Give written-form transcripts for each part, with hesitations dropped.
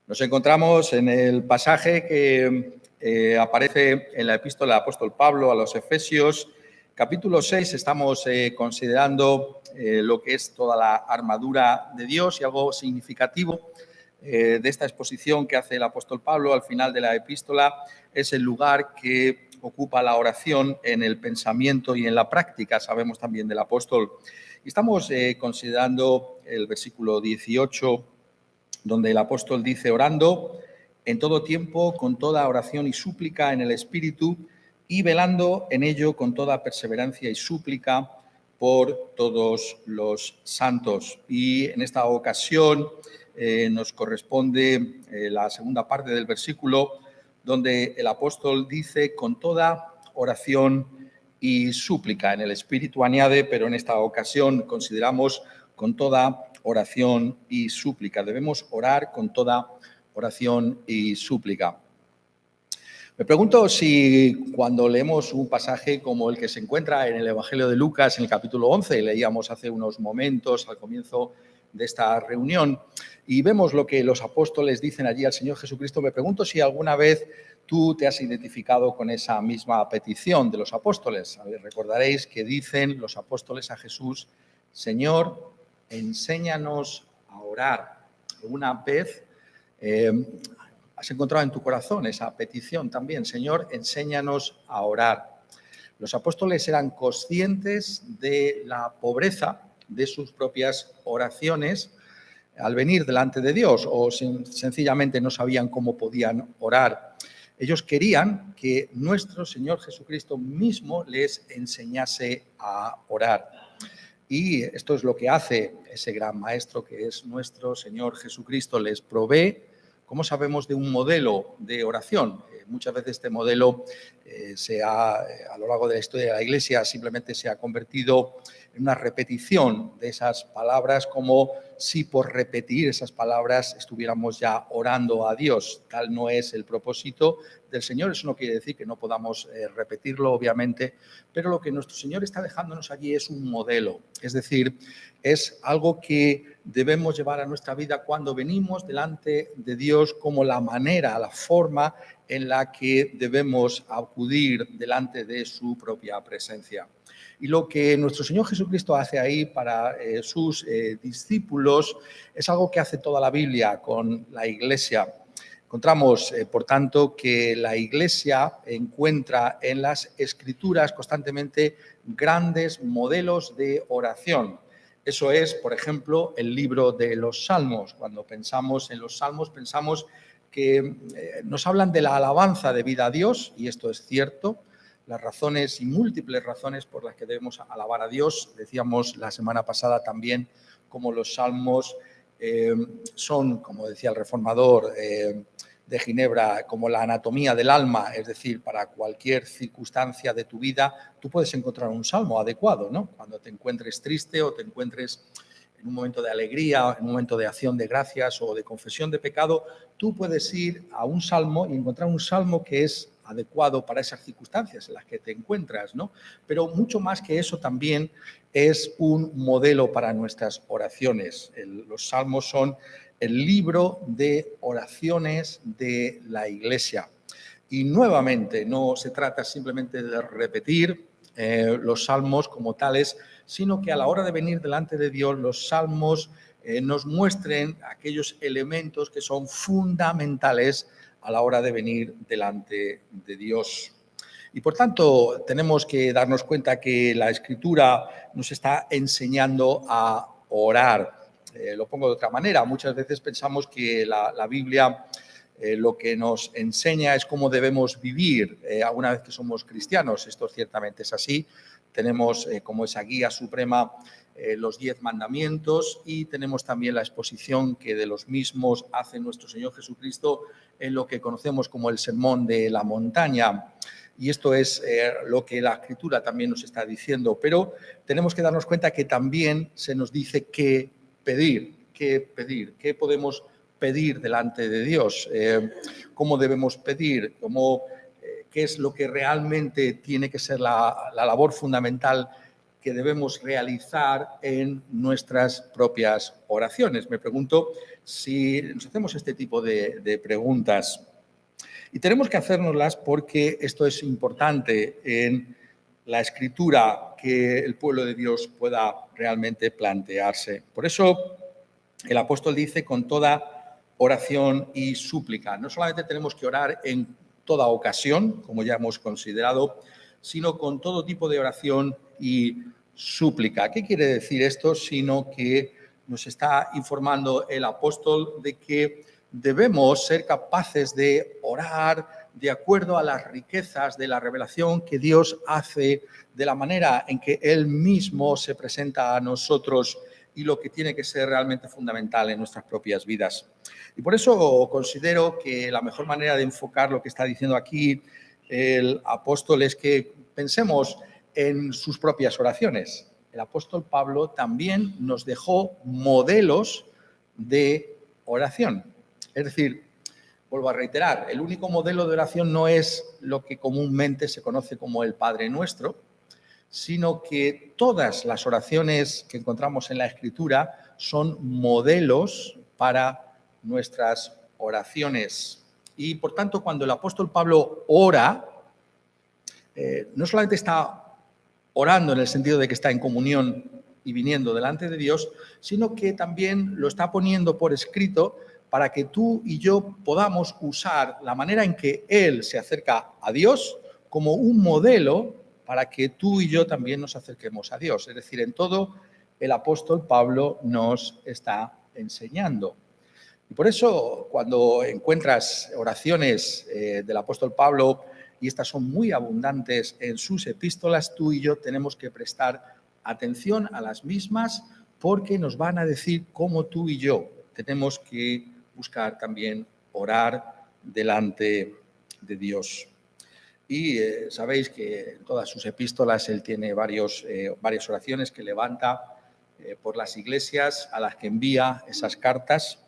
Nos encontramos en el pasaje que aparece en la epístola del apóstol Pablo a los Efesios, capítulo 6. Estamos considerando lo que es toda la armadura de Dios, y algo significativo de esta exposición que hace el apóstol Pablo al final de la epístola es el lugar que ocupa la oración en el pensamiento y en la práctica, sabemos también del apóstol. Y estamos considerando el versículo 18, donde el apóstol dice: orando en todo tiempo, con toda oración y súplica en el Espíritu, y velando en ello con toda perseverancia y súplica por todos los santos. Y en esta ocasión nos corresponde la segunda parte del versículo, donde el apóstol dice: con toda oración y súplica. En el Espíritu añade, pero en esta ocasión consideramos con toda oración y súplica. Debemos orar con toda oración y súplica. Me pregunto si cuando leemos un pasaje como el que se encuentra en el Evangelio de Lucas, en el capítulo 11, leíamos hace unos momentos al comienzo de esta reunión, y vemos lo que los apóstoles dicen allí al Señor Jesucristo, me pregunto si alguna vez tú te has identificado con esa misma petición de los apóstoles. Recordaréis que dicen los apóstoles a Jesús: Señor, enséñanos a orar. ¿Alguna vez has encontrado en tu corazón esa petición también? Señor, enséñanos a orar. Los apóstoles eran conscientes de la pobreza de sus propias oraciones al venir delante de Dios, o sencillamente no sabían cómo podían orar. Ellos querían que nuestro Señor Jesucristo mismo les enseñase a orar. Y esto es lo que hace ese gran maestro que es nuestro Señor Jesucristo. Les provee, como sabemos, de un modelo de oración. Muchas veces este modelo a lo largo de la historia de la Iglesia simplemente se ha convertido en una repetición de esas palabras, como si por repetir esas palabras estuviéramos ya orando a Dios. Tal no es el propósito del Señor. Eso no quiere decir que no podamos repetirlo, obviamente, pero lo que nuestro Señor está dejándonos allí es un modelo. Es decir, es algo que debemos llevar a nuestra vida cuando venimos delante de Dios, como la manera, la forma en la que debemos acudir delante de su propia presencia. Y lo que nuestro Señor Jesucristo hace ahí para sus discípulos es algo que hace toda la Biblia con la Iglesia. Encontramos, por tanto, que la Iglesia encuentra en las Escrituras constantemente grandes modelos de oración. Eso es, por ejemplo, el libro de los Salmos. Cuando pensamos en los Salmos, pensamos que nos hablan de la alabanza debida a Dios, y esto es cierto. Las razones y múltiples razones por las que debemos alabar a Dios. Decíamos la semana pasada también cómo los Salmos son, como decía el reformador de Ginebra, como la anatomía del alma, es decir, para cualquier circunstancia de tu vida, tú puedes encontrar un salmo adecuado, ¿no? Cuando te encuentres triste o te encuentres en un momento de alegría, en un momento de acción de gracias o de confesión de pecado, tú puedes ir a un salmo y encontrar un salmo que es adecuado para esas circunstancias en las que te encuentras, ¿no? Pero mucho más que eso también es un modelo para nuestras oraciones. Los salmos son el libro de oraciones de la Iglesia. Y nuevamente no se trata simplemente de repetir los salmos como tales, sino que a la hora de venir delante de Dios, los salmos nos muestren aquellos elementos que son fundamentales a la hora de venir delante de Dios. Y por tanto, tenemos que darnos cuenta que la Escritura nos está enseñando a orar. Lo pongo de otra manera. Muchas veces pensamos que la Biblia lo que nos enseña es cómo debemos vivir una vez que somos cristianos. Esto ciertamente es así. Tenemos como esa guía suprema los 10 mandamientos, y tenemos también la exposición que de los mismos hace nuestro Señor Jesucristo en lo que conocemos como el Sermón de la Montaña. Y esto es lo que la Escritura también nos está diciendo. Pero tenemos que darnos cuenta que también se nos dice qué pedir, qué podemos pedir delante de Dios, cómo debemos pedir, qué es lo que realmente tiene que ser la labor fundamental que debemos realizar en nuestras propias oraciones. Me pregunto si nos hacemos este tipo de preguntas. Y tenemos que hacérnoslas porque esto es importante en la escritura que el pueblo de Dios pueda realmente plantearse. Por eso el apóstol dice con toda oración y súplica. No solamente tenemos que orar en toda ocasión, como ya hemos considerado, sino con todo tipo de oración y súplica. ¿Qué quiere decir esto? Sino que nos está informando el apóstol de que debemos ser capaces de orar de acuerdo a las riquezas de la revelación que Dios hace, de la manera en que Él mismo se presenta a nosotros y lo que tiene que ser realmente fundamental en nuestras propias vidas. Y por eso considero que la mejor manera de enfocar lo que está diciendo aquí el apóstol es que pensemos en sus propias oraciones. El apóstol Pablo también nos dejó modelos de oración. Es decir, vuelvo a reiterar, el único modelo de oración no es lo que comúnmente se conoce como el Padre Nuestro, sino que todas las oraciones que encontramos en la Escritura son modelos para nuestras oraciones. Y por tanto, cuando el apóstol Pablo ora, no solamente está orando en el sentido de que está en comunión y viniendo delante de Dios, sino que también lo está poniendo por escrito para que tú y yo podamos usar la manera en que Él se acerca a Dios como un modelo para que tú y yo también nos acerquemos a Dios. Es decir, en todo el apóstol Pablo nos está enseñando. Y por eso, cuando encuentras oraciones del apóstol Pablo, y estas son muy abundantes en sus epístolas, tú y yo tenemos que prestar atención a las mismas porque nos van a decir cómo tú y yo tenemos que buscar también orar delante de Dios. Y sabéis que en todas sus epístolas él tiene varias oraciones que levanta por las iglesias a las que envía esas cartas.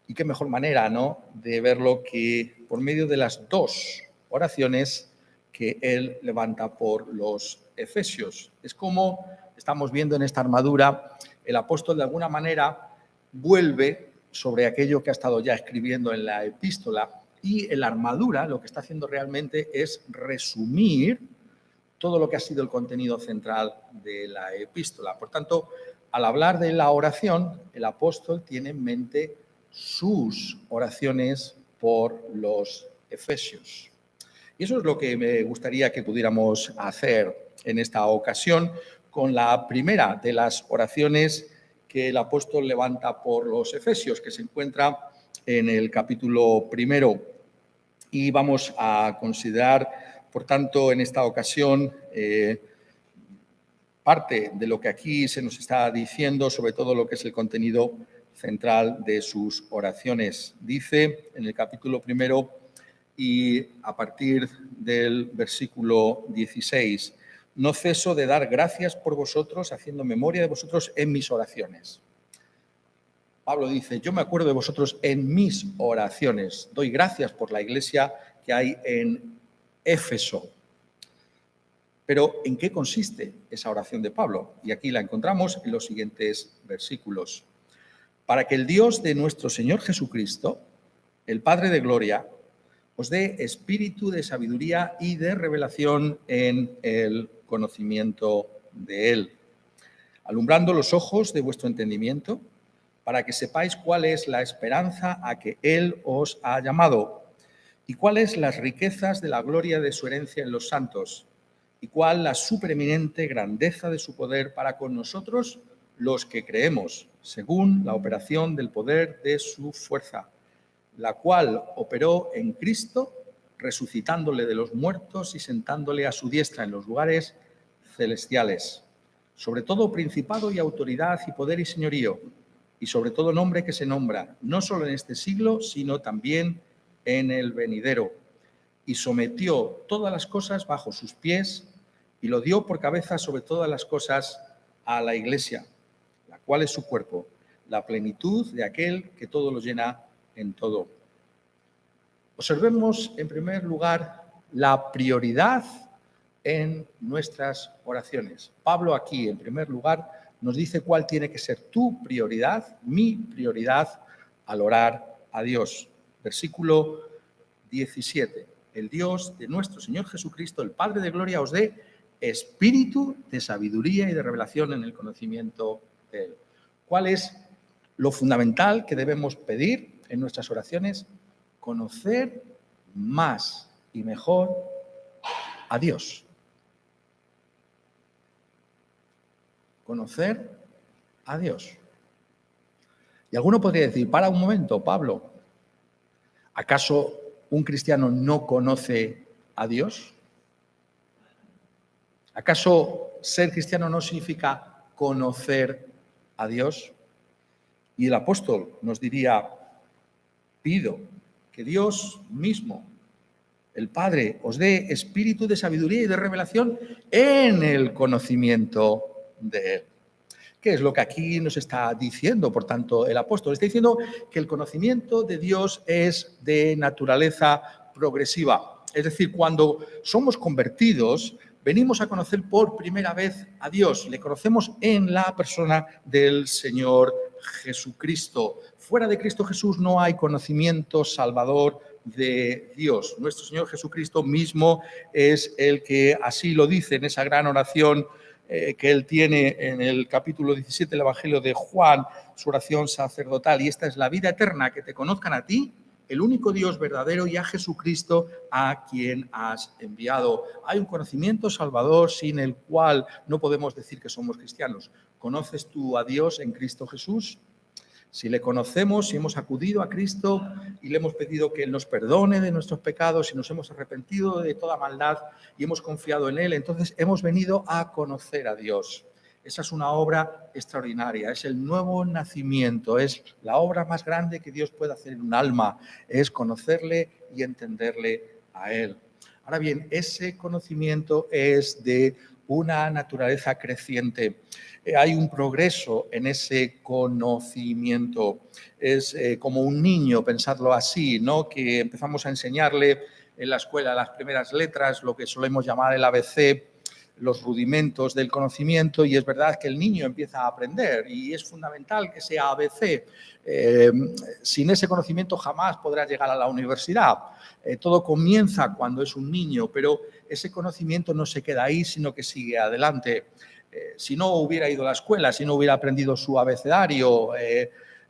Y qué mejor manera, ¿no?, de verlo que por medio de las dos oraciones que él levanta por los efesios. Es como estamos viendo en esta armadura, el apóstol de alguna manera vuelve sobre aquello que ha estado ya escribiendo en la epístola, y en la armadura lo que está haciendo realmente es resumir todo lo que ha sido el contenido central de la epístola. Por tanto, al hablar de la oración, el apóstol tiene en mente sus oraciones por los efesios. Y eso es lo que me gustaría que pudiéramos hacer en esta ocasión con la primera de las oraciones que el apóstol levanta por los efesios, que se encuentra en el capítulo 1. Y vamos a considerar, por tanto, en esta ocasión, parte de lo que aquí se nos está diciendo, sobre todo lo que es el contenido central de sus oraciones. Dice en el capítulo 1 y a partir del versículo 16, no ceso de dar gracias por vosotros, haciendo memoria de vosotros en mis oraciones. Pablo dice, yo me acuerdo de vosotros en mis oraciones. Doy gracias por la iglesia que hay en Éfeso. Pero, ¿en qué consiste esa oración de Pablo? Y aquí la encontramos en los siguientes versículos. Para que el Dios de nuestro Señor Jesucristo, el Padre de gloria, os dé espíritu de sabiduría y de revelación en el conocimiento de Él, alumbrando los ojos de vuestro entendimiento, para que sepáis cuál es la esperanza a que Él os ha llamado y cuáles las riquezas de la gloria de su herencia en los santos y cuál la supereminente grandeza de su poder para con nosotros los que creemos, según la operación del poder de su fuerza, la cual operó en Cristo, resucitándole de los muertos y sentándole a su diestra en los lugares celestiales, sobre todo principado y autoridad y poder y señorío, y sobre todo nombre que se nombra, no solo en este siglo, sino también en el venidero. Y sometió todas las cosas bajo sus pies y lo dio por cabeza sobre todas las cosas a la Iglesia, la cual es su cuerpo, la plenitud de aquel que todo lo llena en todo. Observemos, en primer lugar, la prioridad en nuestras oraciones. Pablo aquí, en primer lugar, nos dice cuál tiene que ser tu prioridad, mi prioridad al orar a Dios. Versículo 17. El Dios de nuestro Señor Jesucristo, el Padre de gloria, os dé espíritu de sabiduría y de revelación en el conocimiento de Él. ¿Cuál es lo fundamental que debemos pedir en nuestras oraciones? Conocer más y mejor a Dios. Conocer a Dios. Y alguno podría decir, para un momento, Pablo, ¿acaso un cristiano no conoce a Dios? ¿Acaso ser cristiano no significa conocer a Dios? Y el apóstol nos diría, pido que Dios mismo, el Padre, os dé espíritu de sabiduría y de revelación en el conocimiento de Él. ¿Qué es lo que aquí nos está diciendo, por tanto, el apóstol? Está diciendo que el conocimiento de Dios es de naturaleza progresiva. Es decir, cuando somos convertidos, venimos a conocer por primera vez a Dios. Le conocemos en la persona del Señor Jesucristo. Fuera de Cristo Jesús no hay conocimiento salvador de Dios. Nuestro Señor Jesucristo mismo es el que así lo dice en esa gran oración que él tiene en el capítulo 17 del Evangelio de Juan, su oración sacerdotal. Y esta es la vida eterna, que te conozcan a ti, el único Dios verdadero, y a Jesucristo, a quien has enviado. Hay un conocimiento salvador sin el cual no podemos decir que somos cristianos. ¿Conoces tú a Dios en Cristo Jesús? Si le conocemos, si hemos acudido a Cristo y le hemos pedido que Él nos perdone de nuestros pecados, si nos hemos arrepentido de toda maldad y hemos confiado en Él, entonces hemos venido a conocer a Dios. Esa es una obra extraordinaria, es el nuevo nacimiento, es la obra más grande que Dios puede hacer en un alma, es conocerle y entenderle a Él. Ahora bien, ese conocimiento es de una naturaleza creciente. Hay un progreso en ese conocimiento. Es como un niño, pensadlo así, ¿no? Que empezamos a enseñarle en la escuela las primeras letras, lo que solemos llamar el ABC, los rudimentos del conocimiento, y es verdad que el niño empieza a aprender y es fundamental que sea ABC. Sin ese conocimiento jamás podrá llegar a la universidad. Todo comienza cuando es un niño, pero ese conocimiento no se queda ahí, sino que sigue adelante. Si no hubiera ido a la escuela, si no hubiera aprendido su abecedario,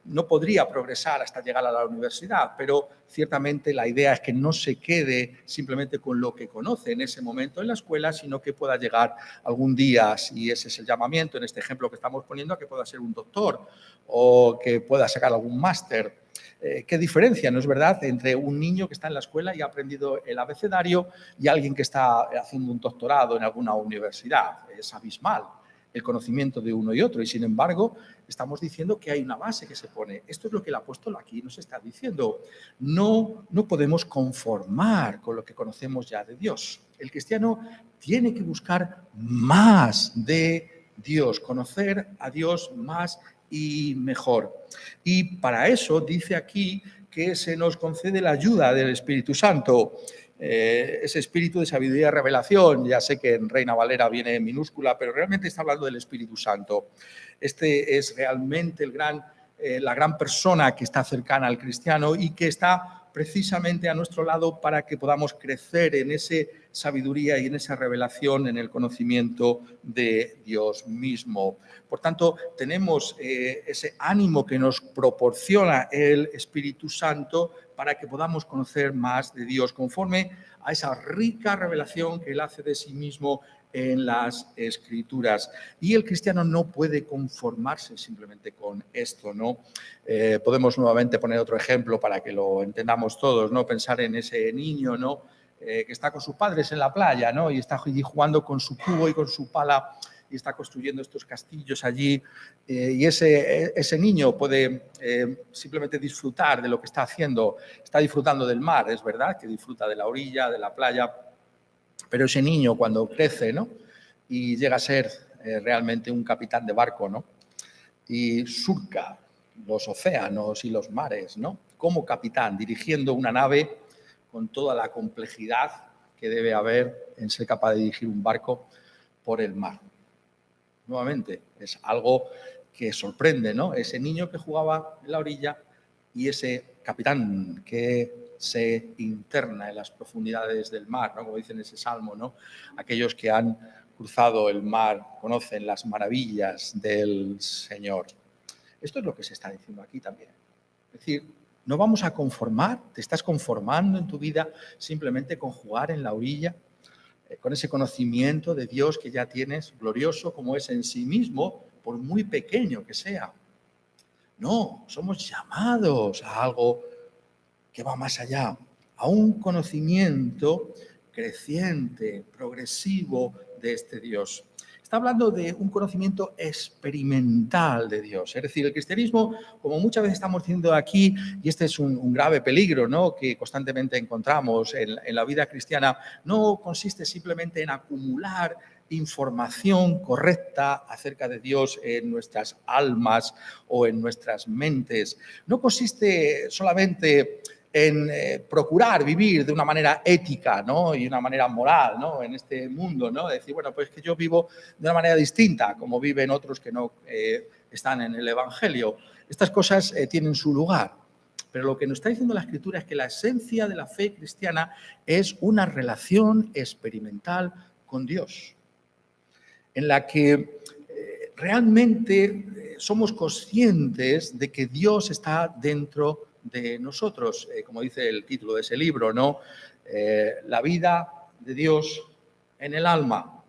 no podría progresar hasta llegar a la universidad, pero ciertamente la idea es que no se quede simplemente con lo que conoce en ese momento en la escuela, sino que pueda llegar algún día, si ese es el llamamiento, en este ejemplo que estamos poniendo, a que pueda ser un doctor o que pueda sacar algún máster. ¿Qué diferencia, no es verdad?, entre un niño que está en la escuela y ha aprendido el abecedario y alguien que está haciendo un doctorado en alguna universidad. Es abismal el conocimiento de uno y otro, y sin embargo estamos diciendo que hay una base que se pone. Esto es lo que el apóstol aquí nos está diciendo. No podemos conformar con lo que conocemos ya de Dios. El cristiano tiene que buscar más de Dios, conocer a Dios más y mejor. Y para eso dice aquí que se nos concede la ayuda del Espíritu Santo. Ese espíritu de sabiduría y revelación, ya sé que en Reina Valera viene en minúscula, pero realmente está hablando del Espíritu Santo. Este es realmente la gran persona que está cercana al cristiano y que está precisamente a nuestro lado para que podamos crecer en esa sabiduría y en esa revelación, en el conocimiento de Dios mismo. Por tanto, tenemos ese ánimo que nos proporciona el Espíritu Santo para que podamos conocer más de Dios conforme a esa rica revelación que Él hace de sí mismo en las Escrituras. Y el cristiano no puede conformarse simplemente con esto, ¿no? Podemos nuevamente poner otro ejemplo para que lo entendamos todos, ¿no? Pensar en ese niño, ¿no?, que está con sus padres en la playa, ¿no?, y está allí jugando con su cubo y con su pala y está construyendo estos castillos allí, y ese niño puede simplemente disfrutar de lo que está haciendo. Está disfrutando del mar, es verdad, que disfruta de la orilla, de la playa, pero ese niño cuando crece, ¿no?, y llega a ser realmente un capitán de barco, ¿no?, y surca los océanos y los mares, ¿no?, como capitán, dirigiendo una nave con toda la complejidad que debe haber en ser capaz de dirigir un barco por el mar. Nuevamente, es algo que sorprende, ¿no? Ese niño que jugaba en la orilla y ese capitán que se interna en las profundidades del mar, ¿no? Como dice en ese salmo, ¿no? Aquellos que han cruzado el mar conocen las maravillas del Señor. Esto es lo que se está diciendo aquí también. Es decir, no vamos a conformar, te estás conformando en tu vida simplemente con jugar en la orilla, con ese conocimiento de Dios que ya tienes, glorioso como es en sí mismo, por muy pequeño que sea. No, somos llamados a algo que va más allá, a un conocimiento creciente, progresivo de este Dios. Está hablando de un conocimiento experimental de Dios. Es decir, el cristianismo, como muchas veces estamos diciendo aquí, y este es un grave peligro, ¿no?, que constantemente encontramos en la vida cristiana, no consiste simplemente en acumular información correcta acerca de Dios en nuestras almas o en nuestras mentes. No consiste solamente en procurar vivir de una manera ética, ¿no?, y una manera moral, ¿no?, en este mundo, ¿no? Decir, bueno, pues que yo vivo de una manera distinta, como viven otros que no están en el Evangelio. Estas cosas tienen su lugar. Pero lo que nos está diciendo la Escritura es que la esencia de la fe cristiana es una relación experimental con Dios, en la que realmente somos conscientes de que Dios está dentro de nosotros, como dice el título de ese libro, ¿no? La vida de Dios en el alma.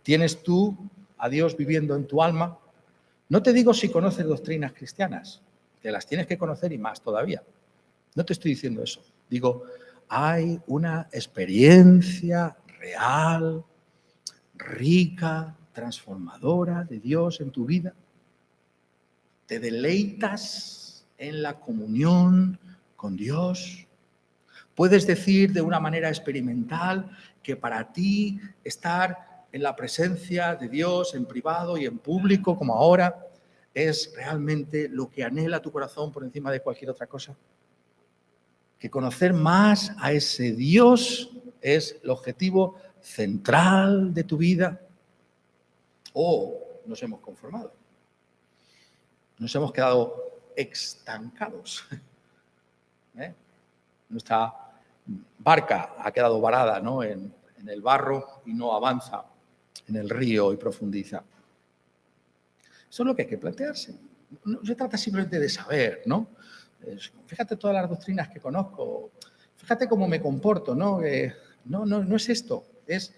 ¿Tienes tú a Dios viviendo en tu alma? No te digo si conoces doctrinas cristianas, que las tienes que conocer y más todavía. No te estoy diciendo eso. Digo, hay una experiencia real, rica, transformadora de Dios en tu vida. Te deleitas en la comunión con Dios. Puedes decir de una manera experimental que para ti estar en la presencia de Dios en privado y en público como ahora es realmente lo que anhela tu corazón por encima de cualquier otra cosa. Que conocer más a ese Dios es el objetivo central de tu vida. ¿O nos hemos conformado? Nos hemos quedado estancados. Nuestra barca ha quedado varada, ¿no?, en el barro y no avanza en el río y profundiza. Eso es lo que hay que plantearse. No se trata simplemente de saber, ¿no? Fíjate todas las doctrinas que conozco, fíjate cómo me comporto, ¿no? No es esto, es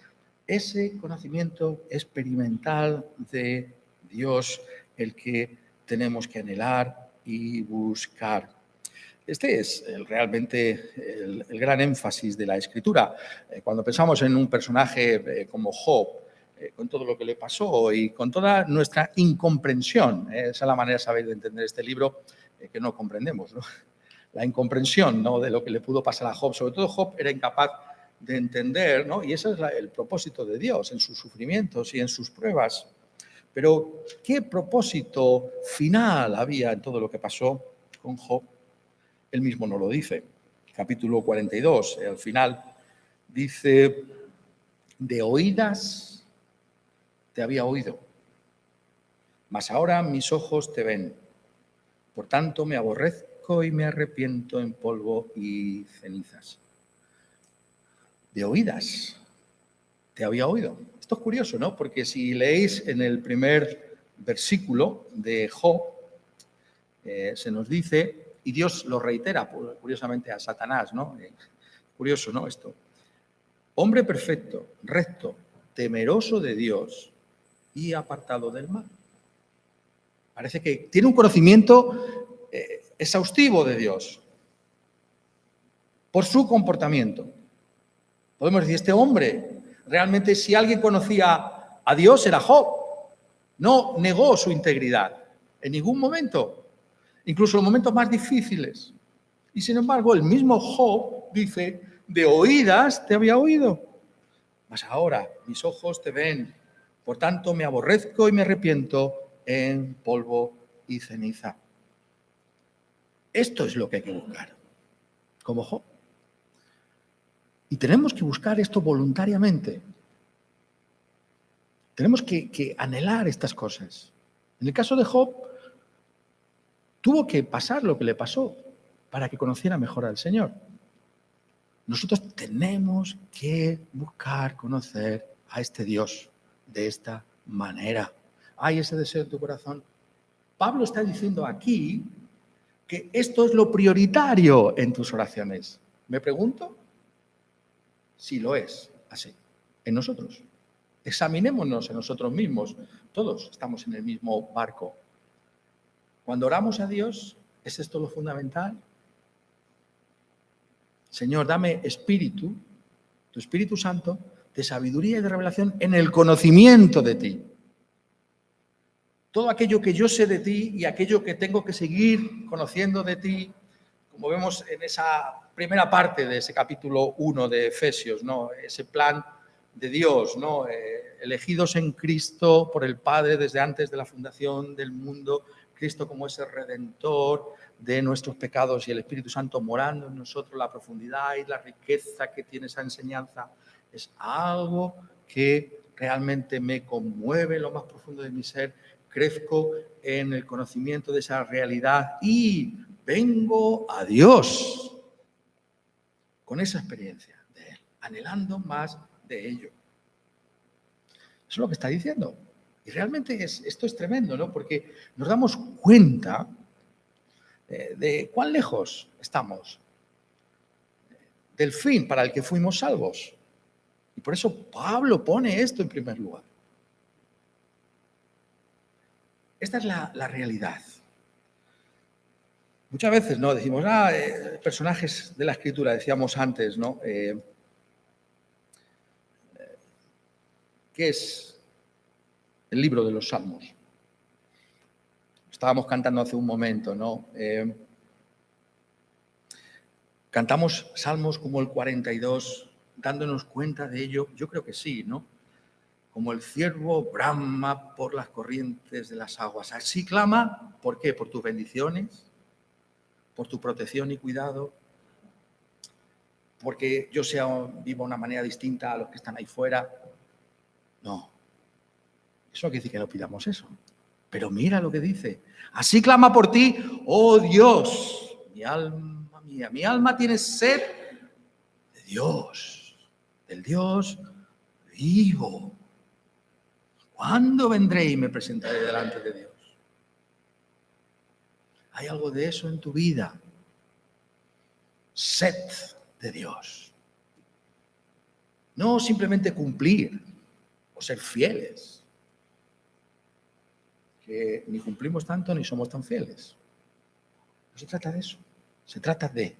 ese conocimiento experimental de Dios el que tenemos que anhelar y buscar. Este es realmente el gran énfasis de la Escritura. Cuando pensamos en un personaje como Job, con todo lo que le pasó y con toda nuestra incomprensión, esa es la manera, sabéis, de entender este libro, que no comprendemos, ¿no? La incomprensión, ¿no?, de lo que le pudo pasar a Job. Sobre todo Job era incapaz de entender, ¿no?, y ese es el propósito de Dios en sus sufrimientos y en sus pruebas. Pero, ¿qué propósito final había en todo lo que pasó con Job? Él mismo nos lo dice. Capítulo 42, al final, dice, de oídas te había oído, mas ahora mis ojos te ven. Por tanto, me aborrezco y me arrepiento en polvo y cenizas. De oídas te había oído. Esto es curioso, ¿no? Porque si leéis en el primer versículo de Job, se nos dice, y Dios lo reitera, curiosamente, a Satanás, ¿no? Curioso, ¿no?, esto. Hombre perfecto, recto, temeroso de Dios y apartado del mal. Parece que tiene un conocimiento exhaustivo de Dios por su comportamiento. Podemos decir, este hombre, realmente si alguien conocía a Dios era Job. No negó su integridad en ningún momento, incluso en los momentos más difíciles. Y sin embargo, el mismo Job dice, de oídas te había oído, mas ahora mis ojos te ven. Por tanto, me aborrezco y me arrepiento en polvo y ceniza. Esto es lo que hay que buscar, como Job. Y tenemos que buscar esto voluntariamente. Tenemos que anhelar estas cosas. En el caso de Job, tuvo que pasar lo que le pasó para que conociera mejor al Señor. Nosotros tenemos que buscar conocer a este Dios de esta manera. ¿Hay ese deseo en tu corazón? Pablo está diciendo aquí que esto es lo prioritario en tus oraciones. Me pregunto si lo es así en nosotros. Examinémonos en nosotros mismos. Todos estamos en el mismo barco. Cuando oramos a Dios, ¿es esto lo fundamental? Señor, dame espíritu, tu Espíritu Santo, de sabiduría y de revelación en el conocimiento de ti. Todo aquello que yo sé de ti y aquello que tengo que seguir conociendo de ti, como vemos en esa primera parte de ese capítulo 1 de Efesios, ¿no? Ese plan de Dios, ¿no? Elegidos en Cristo por el Padre desde antes de la fundación del mundo, Cristo como ese redentor de nuestros pecados y el Espíritu Santo morando en nosotros, la profundidad y la riqueza que tiene esa enseñanza es algo que realmente me conmueve en lo más profundo de mi ser. Crezco en el conocimiento de esa realidad y vengo a Dios con esa experiencia de Él, anhelando más de ello. Eso es lo que está diciendo. Y realmente esto es tremendo, ¿no? Porque nos damos cuenta de cuán lejos estamos del fin para el que fuimos salvos. Y por eso Pablo pone esto en primer lugar. Esta es la realidad. Muchas veces, ¿no? Decimos, personajes de la Escritura, decíamos antes, ¿no? ¿Qué es el libro de los Salmos? Estábamos cantando hace un momento, ¿no? Cantamos salmos como el 42, dándonos cuenta de ello. Yo creo que sí, ¿no? Como el ciervo brama por las corrientes de las aguas. Así clama, ¿por qué? Por tus bendiciones, por tu protección y cuidado, porque yo viva de una manera distinta a los que están ahí fuera. No, eso no quiere decir que no pidamos eso. Pero mira lo que dice. Así clama por ti, oh Dios, mi alma mía. Mi alma tiene sed de Dios, del Dios vivo. ¿Cuándo vendré y me presentaré delante de Dios? ¿Hay algo de eso en tu vida? Sed de Dios. No simplemente cumplir o ser fieles, que ni cumplimos tanto ni somos tan fieles. No se trata de eso. Se trata de,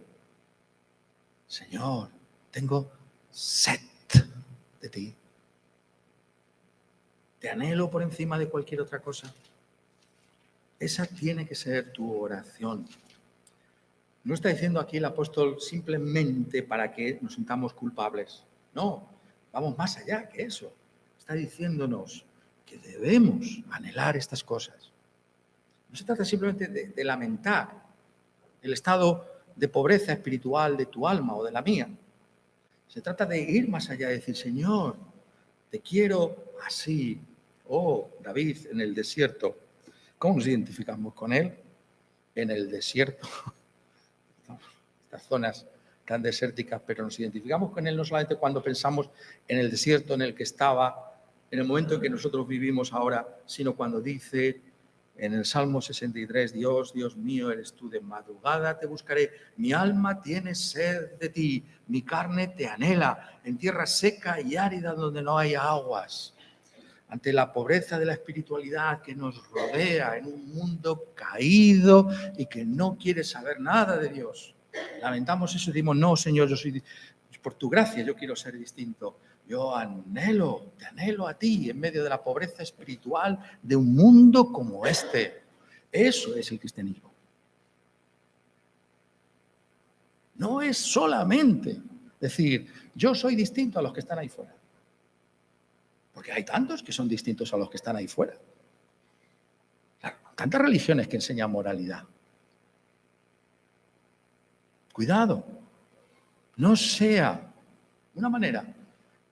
Señor, tengo sed de ti. Te anhelo por encima de cualquier otra cosa. Esa tiene que ser tu oración. No está diciendo aquí el apóstol simplemente para que nos sintamos culpables. No, vamos más allá que eso. Está diciéndonos que debemos anhelar estas cosas. No se trata simplemente de lamentar el estado de pobreza espiritual de tu alma o de la mía. Se trata de ir más allá, de decir, Señor, te quiero así. Oh, David, en el desierto. ¿Cómo nos identificamos con él? En el desierto. Estas zonas tan desérticas, pero nos identificamos con él no solamente cuando pensamos en el desierto en el que estaba, en el momento en que nosotros vivimos ahora, sino cuando dice en el Salmo 63, Dios, Dios mío, eres tú, de madrugada te buscaré, mi alma tiene sed de ti, mi carne te anhela, en tierra seca y árida donde no hay aguas. Ante la pobreza de la espiritualidad que nos rodea en un mundo caído y que no quiere saber nada de Dios, lamentamos eso y decimos, no, Señor, yo soy, por tu gracia yo quiero ser distinto. Yo te anhelo a ti en medio de la pobreza espiritual de un mundo como este. Eso es el cristianismo. No es solamente decir, yo soy distinto a los que están ahí fuera. Porque hay tantos que son distintos a los que están ahí fuera. Claro, tantas religiones que enseñan moralidad. Cuidado, no sea una manera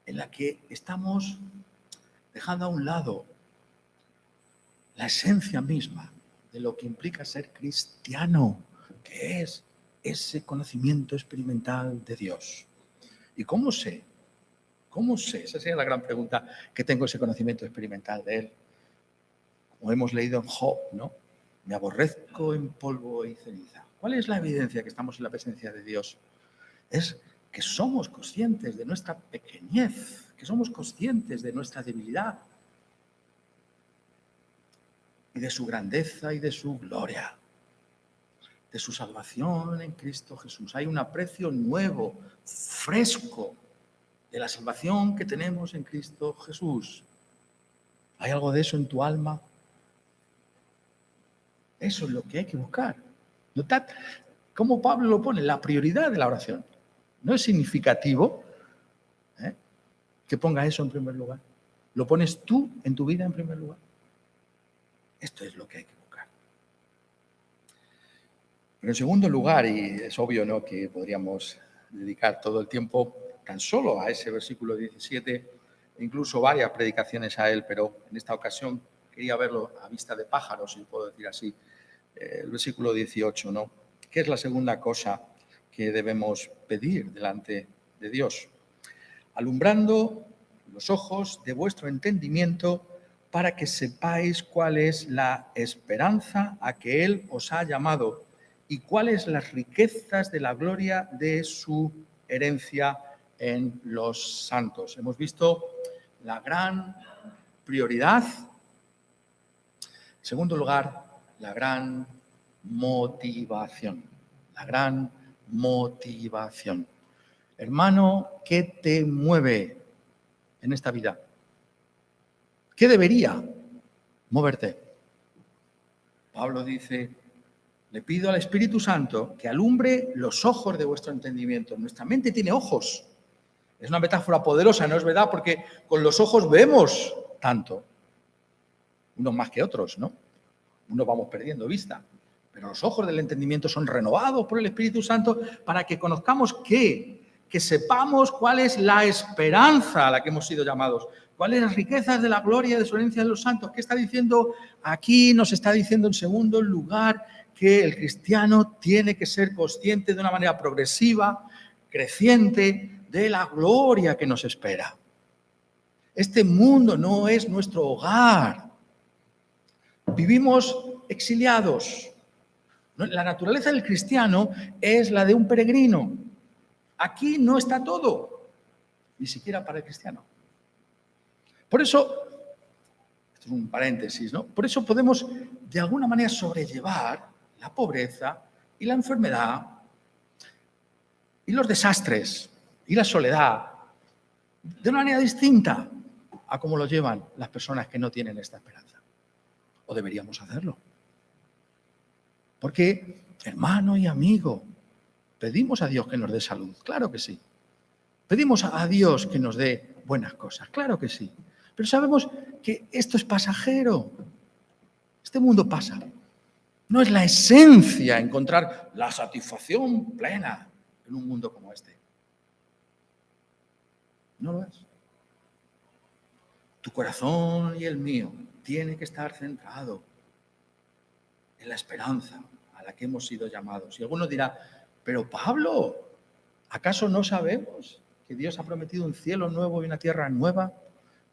en la que estamos dejando a un lado la esencia misma de lo que implica ser cristiano, que es ese conocimiento experimental de Dios. ¿Y cómo sé? ¿Cómo sé? Esa sería la gran pregunta, que tengo ese conocimiento experimental de Él. Como hemos leído en Job, ¿no? Me aborrezco en polvo y ceniza. ¿Cuál es la evidencia que estamos en la presencia de Dios? Es que somos conscientes de nuestra pequeñez, que somos conscientes de nuestra debilidad y de su grandeza y de su gloria, de su salvación en Cristo Jesús. Hay un aprecio nuevo, fresco, de la salvación que tenemos en Cristo Jesús. ¿Hay algo de eso en tu alma? Eso es lo que hay que buscar. Notad cómo Pablo lo pone, la prioridad de la oración. No es significativo que ponga eso en primer lugar. Lo pones tú en tu vida en primer lugar. Esto es lo que hay que buscar. Pero en segundo lugar, y es obvio, ¿no?, que podríamos dedicar todo el tiempo tan solo a ese versículo 17, incluso varias predicaciones a él, pero en esta ocasión quería verlo a vista de pájaro, si puedo decir así, el versículo 18, ¿no? ¿Qué es la segunda cosa que debemos pedir delante de Dios? Alumbrando los ojos de vuestro entendimiento para que sepáis cuál es la esperanza a que Él os ha llamado y cuáles las riquezas de la gloria de su herencia en los santos. Hemos visto la gran prioridad. En segundo lugar, la gran motivación. La gran motivación. Hermano, ¿qué te mueve en esta vida? ¿Qué debería moverte? Pablo dice, le pido al Espíritu Santo que alumbre los ojos de vuestro entendimiento. Nuestra mente tiene ojos. Es una metáfora poderosa, ¿no es verdad? Porque con los ojos vemos tanto. Unos más que otros, ¿no? Unos vamos perdiendo vista. Pero los ojos del entendimiento son renovados por el Espíritu Santo para que conozcamos que sepamos cuál es la esperanza a la que hemos sido llamados, cuáles las riquezas de la gloria de su herencia de los santos. ¿Qué está diciendo aquí? Nos está diciendo en segundo lugar que el cristiano tiene que ser consciente de una manera progresiva, creciente, de la gloria que nos espera. Este mundo no es nuestro hogar. Vivimos exiliados. La naturaleza del cristiano es la de un peregrino. Aquí no está todo, ni siquiera para el cristiano. Por eso, esto es un paréntesis, ¿no? Por eso podemos de alguna manera sobrellevar la pobreza y la enfermedad y los desastres y la soledad de una manera distinta a cómo lo llevan las personas que no tienen esta esperanza. O deberíamos hacerlo. Porque, hermano y amigo, pedimos a Dios que nos dé salud, claro que sí. Pedimos a Dios que nos dé buenas cosas, claro que sí. Pero sabemos que esto es pasajero. Este mundo pasa. No es la esencia encontrar la satisfacción plena en un mundo como este. No lo es. Tu corazón y el mío tiene que estar centrado en la esperanza a la que hemos sido llamados. Y alguno dirá, pero Pablo, ¿acaso no sabemos que Dios ha prometido un cielo nuevo y una tierra nueva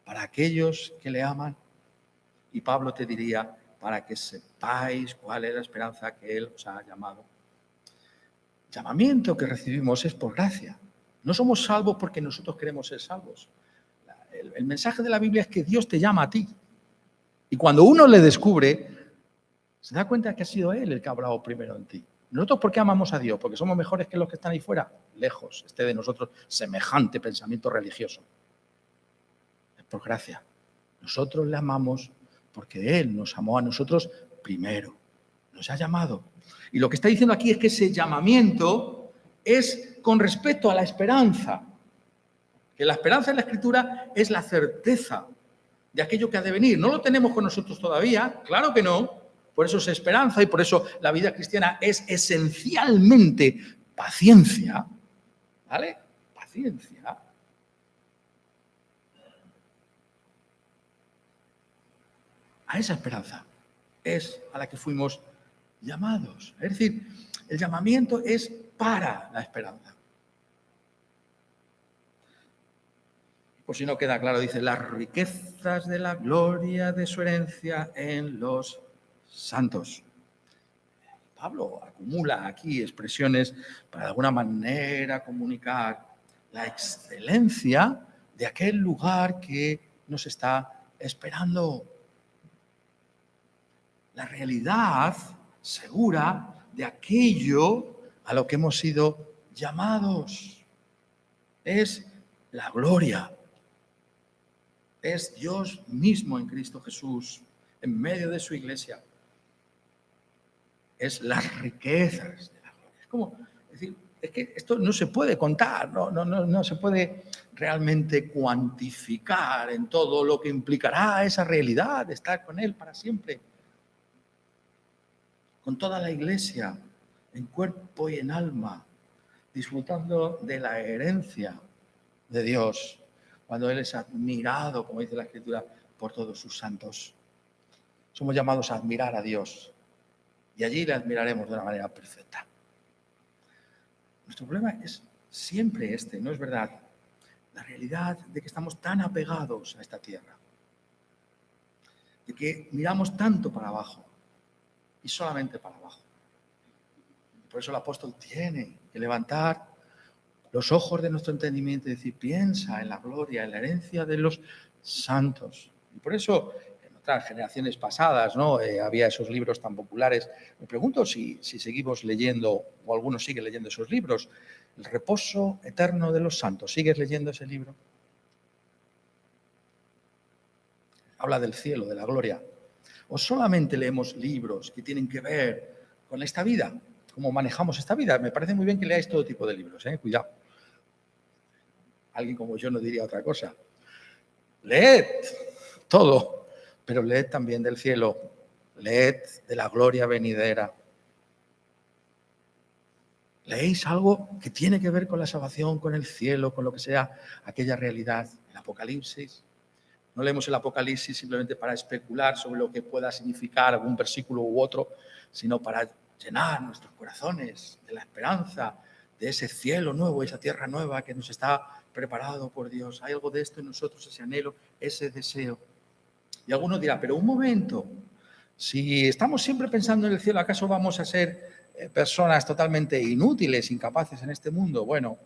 para aquellos que le aman? Y Pablo te diría, para que sepáis cuál es la esperanza que Él os ha llamado. El llamamiento que recibimos es por gracia. No somos salvos porque nosotros queremos ser salvos. El mensaje de la Biblia es que Dios te llama a ti. Y cuando uno le descubre, se da cuenta que ha sido Él el que ha hablado primero en ti. ¿Nosotros por qué amamos a Dios? ¿Porque somos mejores que los que están ahí fuera? Lejos esté de nosotros semejante pensamiento religioso. Es por gracia. Nosotros le amamos porque Él nos amó a nosotros primero. Nos ha llamado. Y lo que está diciendo aquí es que ese llamamiento es con respecto a la esperanza. Que la esperanza en la Escritura es la certeza de aquello que ha de venir. No lo tenemos con nosotros todavía, claro que no. Por eso es esperanza y por eso la vida cristiana es esencialmente paciencia. ¿Vale? Paciencia. A esa esperanza es a la que fuimos llamados. Es decir, el llamamiento es para la esperanza. Por si no queda claro, dice, las riquezas de la gloria de su herencia en los santos. Pablo acumula aquí expresiones para de alguna manera comunicar la excelencia de aquel lugar que nos está esperando. La realidad segura de aquello a lo que hemos sido llamados. Es la gloria. Es Dios mismo en Cristo Jesús, en medio de su iglesia. Es las riquezas de la gloria. Es como decir, es que esto no se puede contar, no se puede realmente cuantificar en todo lo que implicará esa realidad de estar con Él para siempre. Con toda la iglesia, en cuerpo y en alma, disfrutando de la herencia de Dios, cuando Él es admirado, como dice la Escritura, por todos sus santos. Somos llamados a admirar a Dios y allí le admiraremos de una manera perfecta. Nuestro problema es siempre este, ¿no es verdad? La realidad de que estamos tan apegados a esta tierra, de que miramos tanto para abajo y solamente para abajo. Por eso el apóstol tiene que levantar los ojos de nuestro entendimiento y decir, piensa en la gloria, en la herencia de los santos. Y por eso en otras generaciones pasadas no había esos libros tan populares. Me pregunto si seguimos leyendo, o algunos siguen leyendo esos libros, El reposo eterno de los santos. ¿Sigues leyendo ese libro? Habla del cielo, de la gloria. ¿O solamente leemos libros que tienen que ver con esta vida? ¿Cómo manejamos esta vida? Me parece muy bien que leáis todo tipo de libros, cuidado. Alguien como yo no diría otra cosa. Leed todo, pero leed también del cielo, leed de la gloria venidera. Leéis algo que tiene que ver con la salvación, con el cielo, con lo que sea aquella realidad. El Apocalipsis. No leemos el Apocalipsis simplemente para especular sobre lo que pueda significar algún versículo u otro, sino para llenar nuestros corazones de la esperanza, de ese cielo nuevo, esa tierra nueva que nos está preparado por Dios. Hay algo de esto en nosotros, ese anhelo, ese deseo. Y alguno dirá, pero un momento, si estamos siempre pensando en el cielo, ¿acaso vamos a ser personas totalmente inútiles, incapaces en este mundo? Bueno,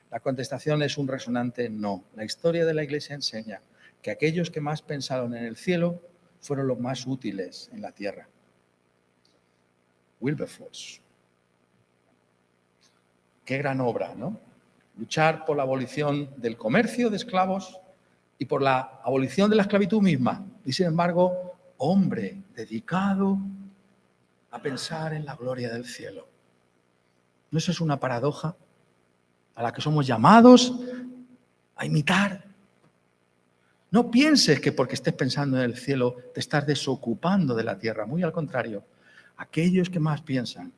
la contestación es un resonante no. La historia de la Iglesia enseña que aquellos que más pensaron en el cielo fueron los más útiles en la tierra. Wilberforce. Qué gran obra, ¿no? Luchar por la abolición del comercio de esclavos y por la abolición de la esclavitud misma. Y sin embargo, hombre dedicado a pensar en la gloria del cielo. ¿No eso es una paradoja a la que somos llamados a imitar? No pienses que porque estés pensando en el cielo te estás desocupando de la tierra. Muy al contrario, aquellos que más piensan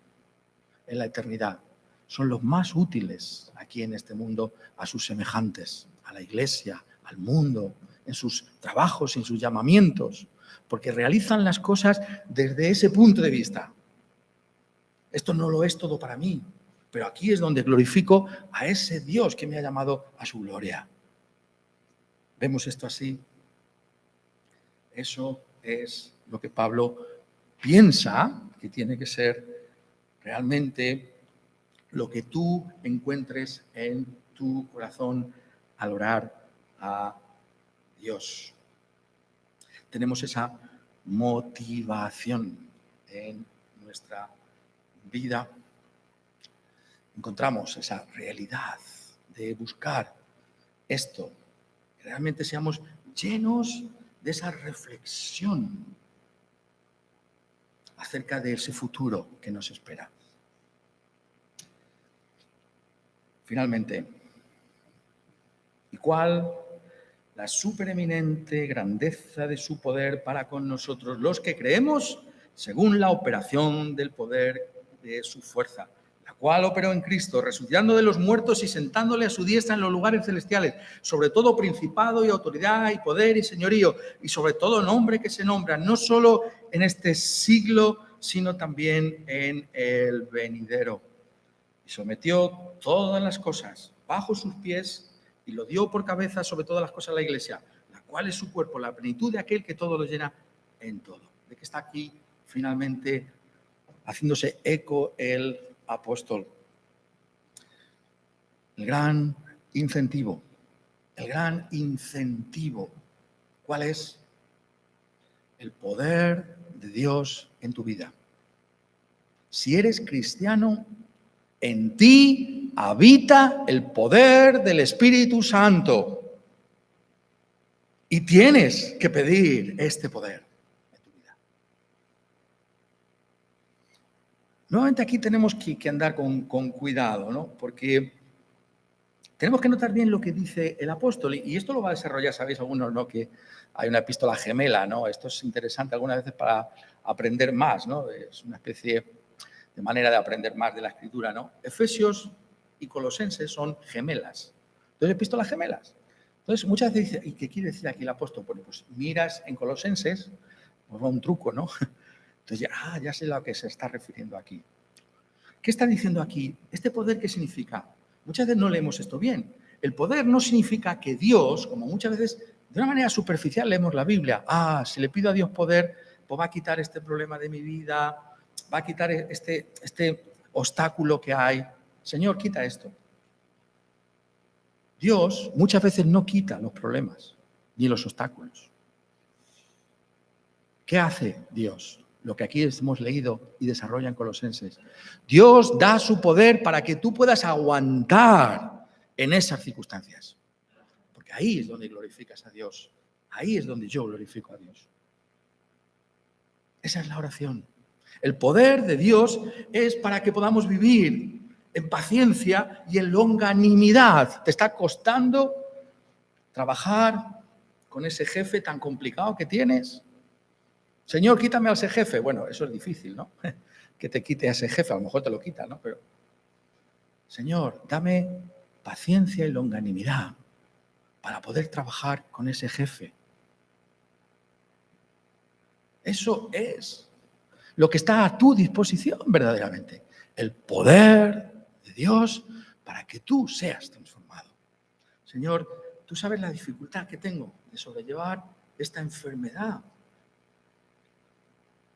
en la eternidad son los más útiles aquí en este mundo a sus semejantes, a la iglesia, al mundo, en sus trabajos, en sus llamamientos, porque realizan las cosas desde ese punto de vista. Esto no lo es todo para mí, pero aquí es donde glorifico a ese Dios que me ha llamado a su gloria. ¿Vemos esto así? Eso es lo que Pablo piensa que tiene que ser realmente lo que tú encuentres en tu corazón al orar a Dios. Tenemos esa motivación en nuestra vida. Encontramos esa realidad de buscar esto, que realmente seamos llenos de esa reflexión acerca de ese futuro que nos espera. Finalmente, ¿y cuál la supereminente grandeza de su poder para con nosotros, los que creemos, según la operación del poder de su fuerza, la cual operó en Cristo, resucitando de los muertos y sentándole a su diestra en los lugares celestiales, sobre todo principado y autoridad y poder y señorío, y sobre todo nombre que se nombra, no solo en este siglo, sino también en el venidero. Y sometió todas las cosas bajo sus pies y lo dio por cabeza sobre todas las cosas a la Iglesia, la cual es su cuerpo, la plenitud de aquel que todo lo llena en todo. De que está aquí finalmente haciéndose eco el apóstol. El gran incentivo, ¿cuál es? El poder de Dios en tu vida. Si eres cristiano, en ti habita el poder del Espíritu Santo. Y tienes que pedir este poder en tu vida. Nuevamente aquí tenemos que andar con cuidado, ¿no? Porque tenemos que notar bien lo que dice el apóstol. Y esto lo va a desarrollar, sabéis algunos, ¿no? Que hay una epístola gemela, ¿no? Esto es interesante algunas veces para aprender más, ¿no? Es una especie de manera de aprender más de la Escritura, ¿no? Efesios y Colosenses son gemelas. Entonces, epístolas gemelas. Entonces, muchas veces dice, ¿y qué quiere decir aquí el apóstol? Bueno, pues miras en Colosenses, pues va un truco, ¿no? Entonces, ya sé a lo que se está refiriendo aquí. ¿Qué está diciendo aquí? ¿Este poder qué significa? Muchas veces no leemos esto bien. El poder no significa que Dios, como muchas veces de una manera superficial leemos la Biblia, si le pido a Dios poder, pues va a quitar este problema de mi vida, va a quitar este obstáculo que hay. Señor, quita esto. Dios muchas veces no quita los problemas ni los obstáculos. ¿Qué hace Dios? Lo que aquí hemos leído y desarrolla en Colosenses. Dios da su poder para que tú puedas aguantar en esas circunstancias. Porque ahí es donde glorificas a Dios. Ahí es donde yo glorifico a Dios. Esa es la oración. El poder de Dios es para que podamos vivir en paciencia y en longanimidad. ¿Te está costando trabajar con ese jefe tan complicado que tienes? Señor, quítame a ese jefe. Bueno, eso es difícil, ¿no? Que te quite a ese jefe, a lo mejor te lo quita, ¿no? Pero, Señor, dame paciencia y longanimidad para poder trabajar con ese jefe. Eso es lo que está a tu disposición verdaderamente. El poder de Dios para que tú seas transformado. Señor, tú sabes la dificultad que tengo de sobrellevar esta enfermedad.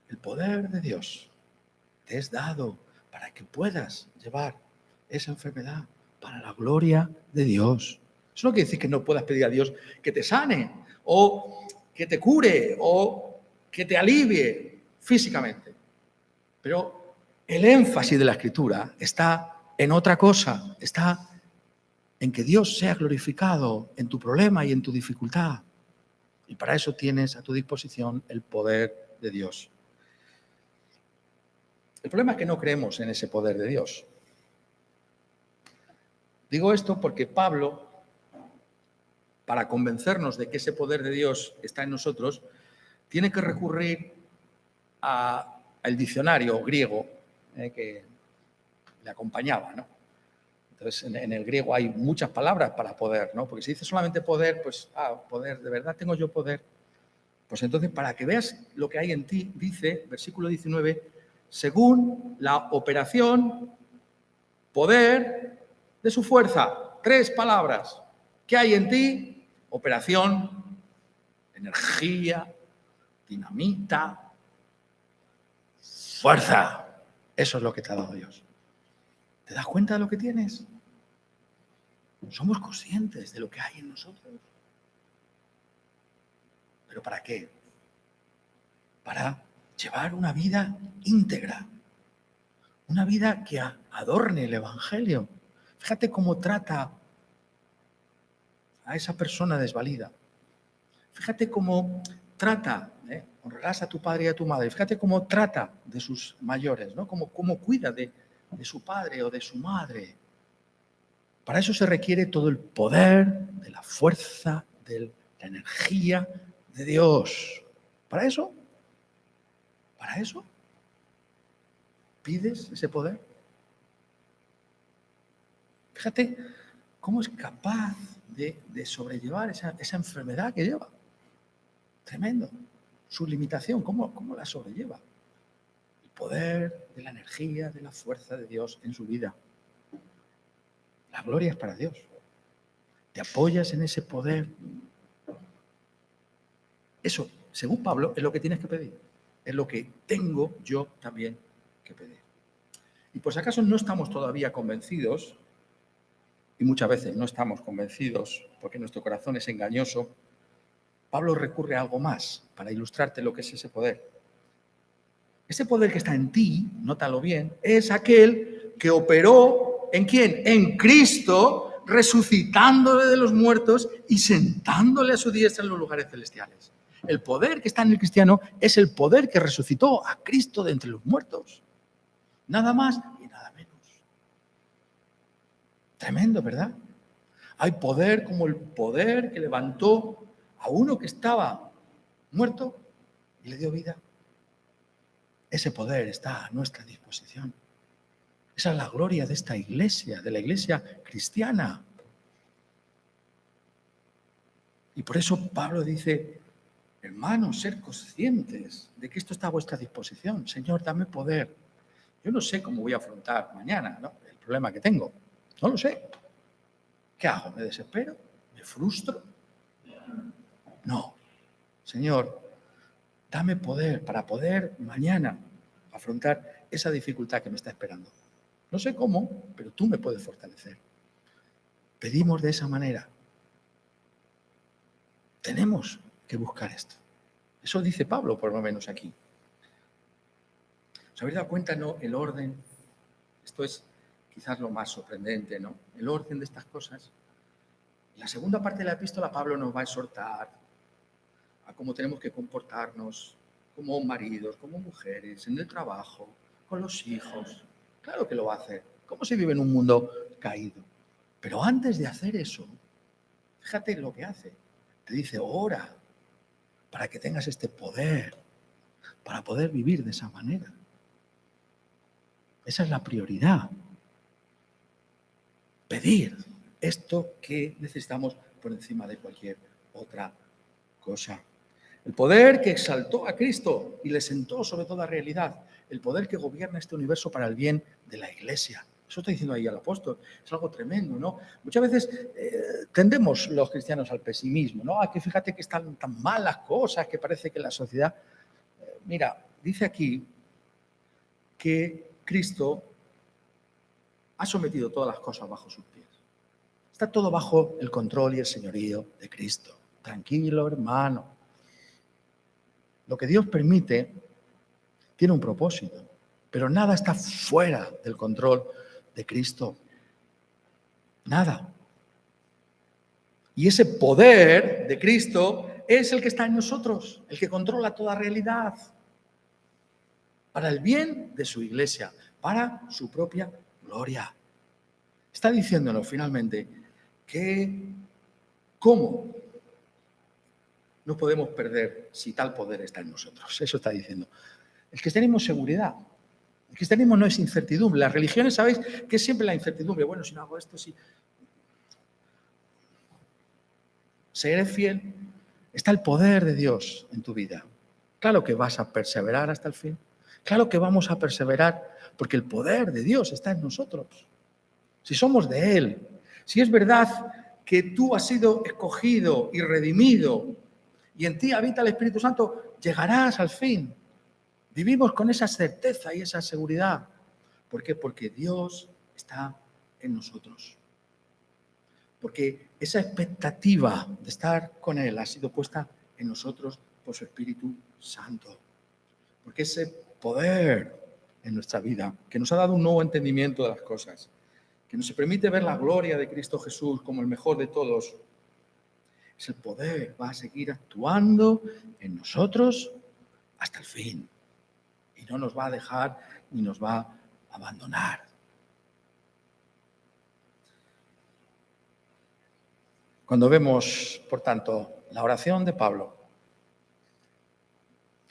El poder de Dios te es dado para que puedas llevar esa enfermedad para la gloria de Dios. Eso no quiere decir que no puedas pedir a Dios que te sane o que te cure o que te alivie físicamente. Pero el énfasis de la Escritura está en otra cosa, está en que Dios sea glorificado en tu problema y en tu dificultad. Y para eso tienes a tu disposición el poder de Dios. El problema es que no creemos en ese poder de Dios. Digo esto porque Pablo, para convencernos de que ese poder de Dios está en nosotros, tiene que recurrir al diccionario griego que le acompañaba, ¿no? Entonces, en el griego hay muchas palabras para poder, ¿no? Porque si dice solamente poder, pues, poder, ¿de verdad tengo yo poder? Pues entonces, para que veas lo que hay en ti, dice, versículo 19, según la operación, poder de su fuerza. 3 palabras. ¿Qué hay en ti? Operación, energía, dinamita, fuerza. Eso es lo que te ha dado Dios. ¿Te das cuenta de lo que tienes? Somos conscientes de lo que hay en nosotros. ¿Pero para qué? Para llevar una vida íntegra. Una vida que adorne el Evangelio. Fíjate cómo trata a esa persona desvalida. Fíjate cómo trata, honrarás a tu padre y a tu madre. Fíjate cómo trata de sus mayores, ¿no? Cómo cuida de su padre o de su madre. Para eso se requiere todo el poder de la fuerza, de la energía de Dios. ¿Para eso? ¿Para eso? ¿Pides ese poder? Fíjate cómo es capaz de sobrellevar esa enfermedad que lleva. Tremendo. Su limitación, ¿cómo la sobrelleva? El poder de la energía, de la fuerza de Dios en su vida. La gloria es para Dios. Te apoyas en ese poder. Eso, según Pablo, es lo que tienes que pedir. Es lo que tengo yo también que pedir. Y por si acaso no estamos todavía convencidos, y muchas veces no estamos convencidos porque nuestro corazón es engañoso, Pablo recurre a algo más para ilustrarte lo que es ese poder. Ese poder que está en ti, nótalo bien, es aquel que operó ¿en quién? En Cristo, resucitándole de los muertos y sentándole a su diestra en los lugares celestiales. El poder que está en el cristiano es el poder que resucitó a Cristo de entre los muertos. Nada más y nada menos. Tremendo, ¿verdad? Hay poder como el poder que levantó a uno que estaba muerto y le dio vida. Ese poder está a nuestra disposición. Esa es la gloria de esta iglesia, de la iglesia cristiana. Y por eso Pablo dice, hermanos, ser conscientes de que esto está a vuestra disposición. Señor, dame poder. Yo no sé cómo voy a afrontar mañana, ¿no?, el problema que tengo. No lo sé. ¿Qué hago? ¿Me desespero? ¿Me frustro? No. Señor, dame poder para poder mañana afrontar esa dificultad que me está esperando. No sé cómo, pero tú me puedes fortalecer. Pedimos de esa manera. Tenemos que buscar esto. Eso dice Pablo, por lo menos aquí. ¿Os habéis dado cuenta, no? El orden. Esto es quizás lo más sorprendente, ¿no? El orden de estas cosas. En la segunda parte de la epístola, Pablo nos va a exhortar a cómo tenemos que comportarnos como maridos, como mujeres, en el trabajo, con los hijos. Claro que lo va a hacer. ¿Cómo se vive en un mundo caído? Pero antes de hacer eso, fíjate lo que hace. Te dice, ora para que tengas este poder, para poder vivir de esa manera. Esa es la prioridad. Pedir esto que necesitamos por encima de cualquier otra cosa. El poder que exaltó a Cristo y le sentó sobre toda realidad. El poder que gobierna este universo para el bien de la Iglesia. Eso está diciendo ahí el apóstol. Es algo tremendo, ¿no? Muchas veces tendemos los cristianos al pesimismo, ¿no? A que fíjate que están tan malas cosas, que parece que la sociedad... Mira, dice aquí que Cristo ha sometido todas las cosas bajo sus pies. Está todo bajo el control y el señorío de Cristo. Tranquilo, hermano. Lo que Dios permite tiene un propósito, pero nada está fuera del control de Cristo. Nada. Y ese poder de Cristo es el que está en nosotros, el que controla toda realidad, para el bien de su iglesia, para su propia gloria. Está diciéndonos finalmente que cómo no podemos perder si tal poder está en nosotros. Eso está diciendo. El cristianismo es seguridad. El cristianismo no es incertidumbre. Las religiones, ¿sabéis qué es siempre la incertidumbre? Bueno, si no hago esto, si... Seré fiel. Está el poder de Dios en tu vida. Claro que vas a perseverar hasta el fin. Claro que vamos a perseverar porque el poder de Dios está en nosotros. Si somos de Él, si es verdad que tú has sido escogido y redimido y en ti habita el Espíritu Santo, llegarás al fin. Vivimos con esa certeza y esa seguridad. ¿Por qué? Porque Dios está en nosotros. Porque esa expectativa de estar con Él ha sido puesta en nosotros por su Espíritu Santo. Porque ese poder en nuestra vida, que nos ha dado un nuevo entendimiento de las cosas, que nos permite ver la gloria de Cristo Jesús como el mejor de todos, ese poder va a seguir actuando en nosotros hasta el fin. Y no nos va a dejar ni nos va a abandonar. Cuando vemos, por tanto, la oración de Pablo,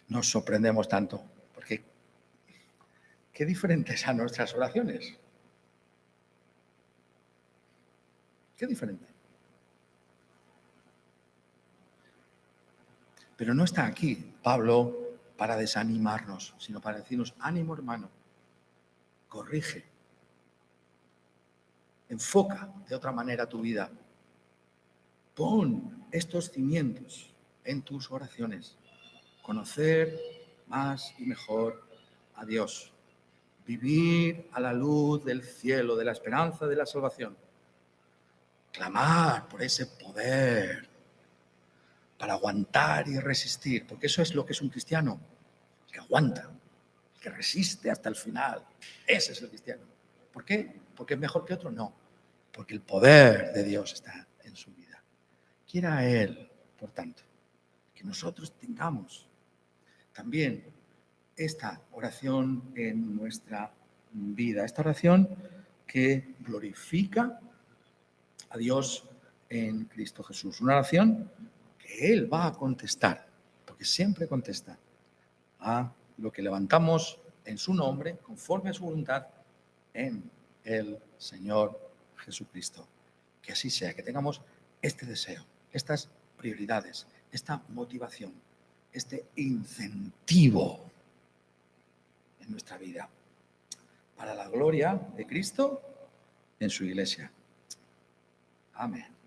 nos sorprendemos tanto, porque qué diferentes a nuestras oraciones. Qué diferente. Pero no está aquí Pablo para desanimarnos, sino para decirnos, ánimo hermano, corrige, enfoca de otra manera tu vida. Pon estos cimientos en tus oraciones. Conocer más y mejor a Dios. Vivir a la luz del cielo, de la esperanza de la salvación. Clamar por ese poder para aguantar y resistir, porque eso es lo que es un cristiano, el que aguanta, el que resiste hasta el final. Ese es el cristiano. ¿Por qué? ¿Porque es mejor que otro? No, porque el poder de Dios está en su vida. Quiera Él, por tanto, que nosotros tengamos también esta oración en nuestra vida, esta oración que glorifica a Dios en Cristo Jesús. Una oración que Él va a contestar, porque siempre contesta a lo que levantamos en su nombre, conforme a su voluntad, en el Señor Jesucristo. Que así sea, que tengamos este deseo, estas prioridades, esta motivación, este incentivo en nuestra vida para la gloria de Cristo en su iglesia. Amén.